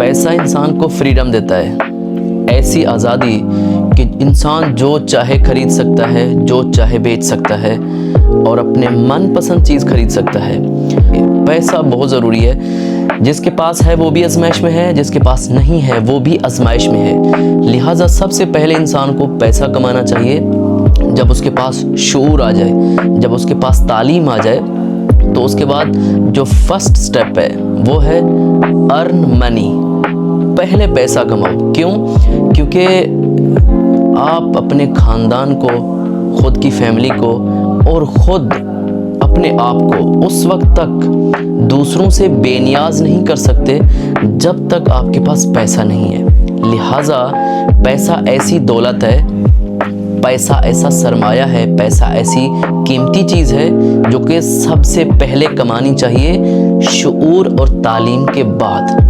پیسہ انسان کو فریڈم دیتا ہے، ایسی آزادی کہ انسان جو چاہے خرید سکتا ہے، جو چاہے بیچ سکتا ہے اور اپنے من پسند چیز خرید سکتا ہے۔ پیسہ بہت ضروری ہے، جس کے پاس ہے وہ بھی آزمائش میں ہے، جس کے پاس نہیں ہے وہ بھی آزمائش میں ہے۔ لہٰذا سب سے پہلے انسان کو پیسہ کمانا چاہیے۔ جب اس کے پاس شعور آ جائے، جب اس کے پاس تعلیم آ جائے، تو اس کے بعد جو فرسٹ سٹیپ ہے وہ ہے ارن منی۔ پہلے پیسہ کماؤ۔ کیوں؟ کیونکہ آپ اپنے خاندان کو، خود کی فیملی کو اور خود اپنے آپ کو اس وقت تک دوسروں سے بے نیاز نہیں کر سکتے جب تک آپ کے پاس پیسہ نہیں ہے۔ لہٰذا پیسہ ایسی دولت ہے، پیسہ ایسا سرمایہ ہے، پیسہ ایسی قیمتی چیز ہے جو کہ سب سے پہلے کمانی چاہیے شعور اور تعلیم کے بعد۔